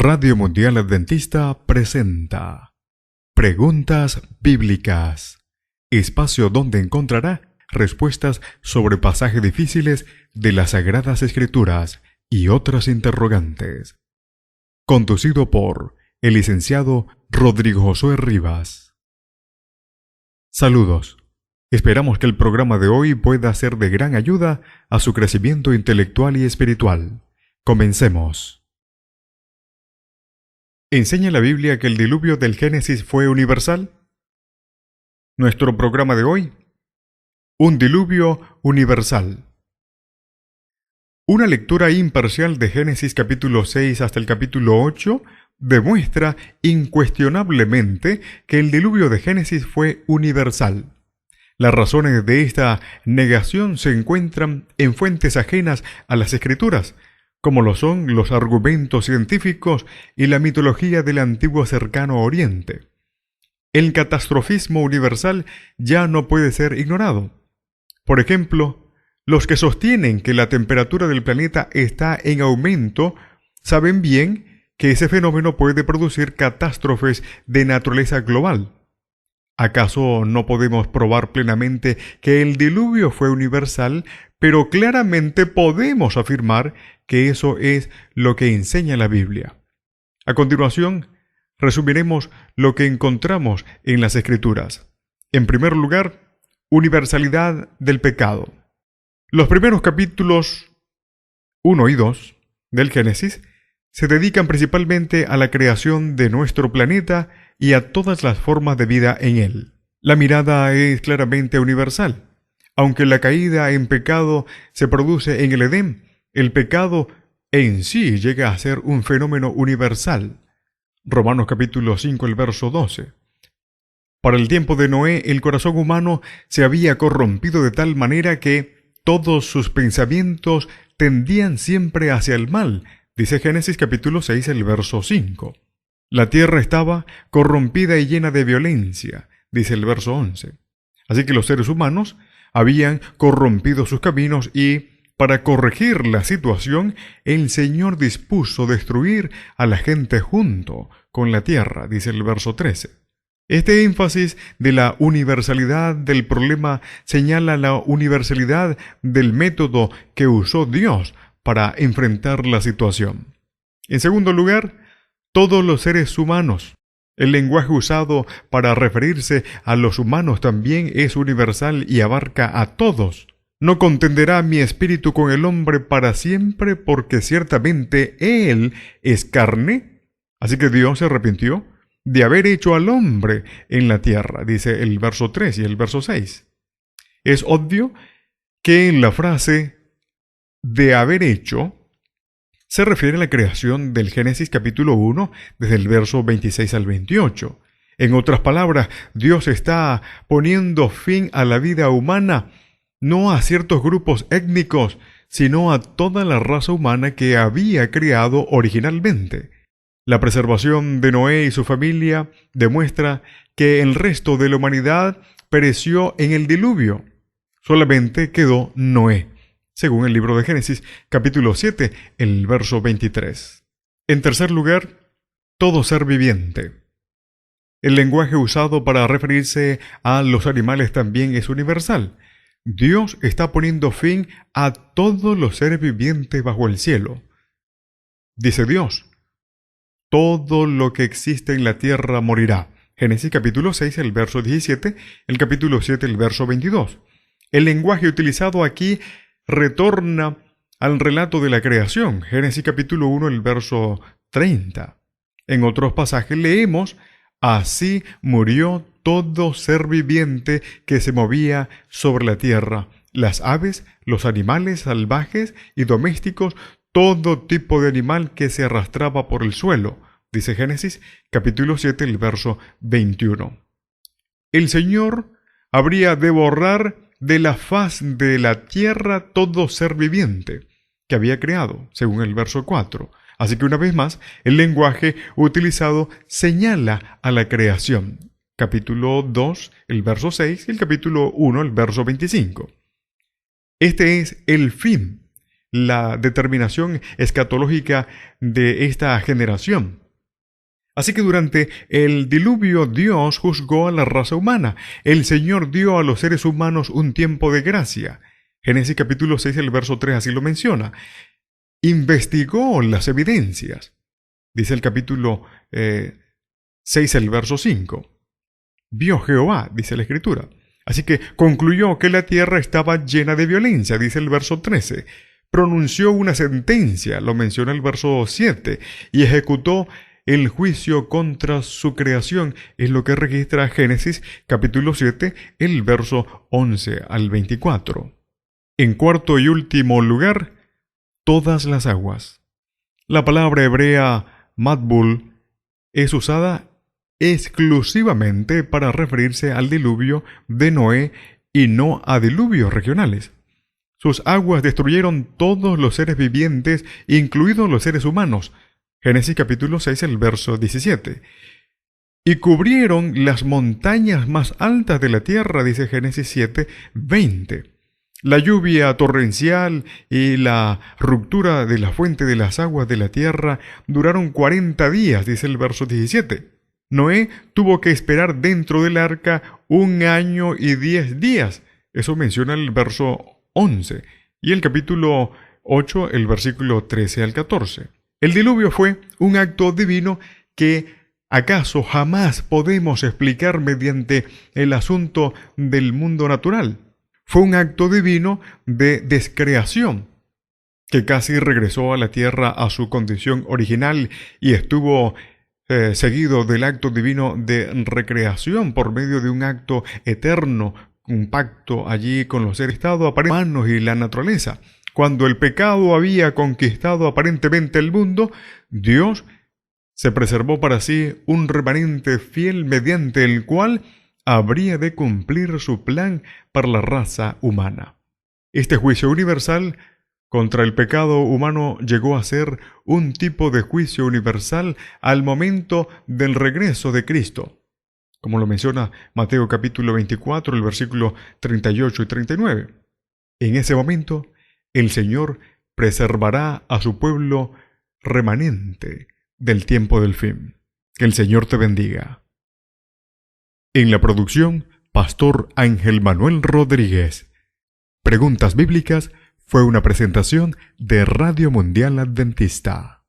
Radio Mundial Adventista presenta Preguntas Bíblicas, espacio donde encontrará respuestas sobre pasajes difíciles de las Sagradas Escrituras y otras interrogantes. Conducido por el licenciado Rodrigo Josué Rivas. Saludos. Esperamos que el programa de hoy pueda ser de gran ayuda a su crecimiento intelectual y espiritual. Comencemos. ¿Enseña la Biblia que el diluvio del Génesis fue universal? Nuestro programa de hoy: un diluvio universal. Una lectura imparcial de Génesis capítulo 6 hasta el capítulo 8 demuestra incuestionablemente que el diluvio de Génesis fue universal. Las razones de esta negación se encuentran en fuentes ajenas a las Escrituras, como lo son los argumentos científicos y la mitología del antiguo cercano Oriente. El catastrofismo universal ya no puede ser ignorado. Por ejemplo, los que sostienen que la temperatura del planeta está en aumento saben bien que ese fenómeno puede producir catástrofes de naturaleza global. ¿Acaso no podemos probar plenamente que el diluvio fue universal, pero claramente podemos afirmar que eso es lo que enseña la Biblia? A continuación, resumiremos lo que encontramos en las Escrituras. En primer lugar, universalidad del pecado. Los primeros capítulos 1 y 2 del Génesis se dedican principalmente a la creación de nuestro planeta y a todas las formas de vida en él. La mirada es claramente universal. Aunque la caída en pecado se produce en el Edén, el pecado en sí llega a ser un fenómeno universal. Romanos capítulo 5, el verso 12. Para el tiempo de Noé, el corazón humano se había corrompido de tal manera que todos sus pensamientos tendían siempre hacia el mal, dice Génesis capítulo 6, el verso 5. La tierra estaba corrompida y llena de violencia, dice el verso 11. Así que los seres humanos habían corrompido sus caminos y, para corregir la situación, el Señor dispuso destruir a la gente junto con la tierra, dice el verso 13. Este énfasis de la universalidad del problema señala la universalidad del método que usó Dios para enfrentar la situación. En segundo lugar, todos los seres humanos. El lenguaje usado para referirse a los humanos también es universal y abarca a todos. No contenderá mi espíritu con el hombre para siempre, porque ciertamente él es carne. Así que Dios se arrepintió de haber hecho al hombre en la tierra, dice el verso 3 y el verso 6. Es obvio que en la frase de haber hecho se refiere a la creación del Génesis capítulo 1 desde el verso 26 al 28. En otras palabras, Dios está poniendo fin a la vida humana, no a ciertos grupos étnicos, sino a toda la raza humana que había creado originalmente. La preservación de Noé y su familia demuestra que el resto de la humanidad pereció en el diluvio. Solamente quedó Noé, según el libro de Génesis, capítulo 7, el verso 23. En tercer lugar, todo ser viviente. El lenguaje usado para referirse a los animales también es universal. Dios está poniendo fin a todos los seres vivientes bajo el cielo. Dice Dios: todo lo que existe en la tierra morirá. Génesis capítulo 6, el verso 17, el capítulo 7, el verso 22. El lenguaje utilizado aquí retorna al relato de la creación, Génesis capítulo 1, el verso 30. En otros pasajes leemos: así murió todo ser viviente que se movía sobre la tierra, las aves, los animales salvajes y domésticos, todo tipo de animal que se arrastraba por el suelo, dice Génesis capítulo 7, el verso 21. El Señor habría de borrar de la faz de la tierra todo ser viviente que había creado, según el verso 4. Así que una vez más, el lenguaje utilizado señala a la creación. Capítulo 2, el verso 6, y el capítulo 1, el verso 25. Este es el fin la determinación escatológica de esta generación. Así que durante el diluvio Dios juzgó a la raza humana. El Señor dio a los seres humanos un tiempo de gracia. Génesis capítulo 6, el verso 3 así lo menciona. Investigó las evidencias. Dice el capítulo 6, el verso 5. Vio Jehová, dice la Escritura. Así que concluyó que la tierra estaba llena de violencia, dice el verso 13. Pronunció una sentencia, lo menciona el verso 7, y ejecutó el juicio contra su creación, es lo que registra Génesis capítulo 7, el verso 11 al 24. En cuarto y último lugar, todas las aguas. La palabra hebrea matbul es usada exclusivamente para referirse al diluvio de Noé y no a diluvios regionales. Sus aguas destruyeron todos los seres vivientes, incluidos los seres humanos. Génesis capítulo 6, el verso 17. Y cubrieron las montañas más altas de la tierra, dice Génesis 7, 20. La lluvia torrencial y la ruptura de la fuente de las aguas de la tierra duraron 40 días, dice el verso 17. Noé tuvo que esperar dentro del arca 1 año y 10 días. Eso menciona el verso 11. Y el capítulo 8, el versículo 13 al 14. El diluvio fue un acto divino que acaso jamás podemos explicar mediante el asunto del mundo natural. Fue un acto divino de descreación, que casi regresó a la tierra a su condición original y estuvo seguido del acto divino de recreación por medio de un acto eterno, un pacto allí con los seres humanos y la naturaleza. Cuando el pecado había conquistado aparentemente el mundo, Dios se preservó para sí un remanente fiel mediante el cual habría de cumplir su plan para la raza humana. Este juicio universal contra el pecado humano llegó a ser un tipo de juicio universal al momento del regreso de Cristo, como lo menciona Mateo capítulo 24, el versículo 38 y 39. En ese momento, el Señor preservará a su pueblo remanente del tiempo del fin. Que el Señor te bendiga. En la producción, Pastor Ángel Manuel Rodríguez. Preguntas Bíblicas fue una presentación de Radio Mundial Adventista.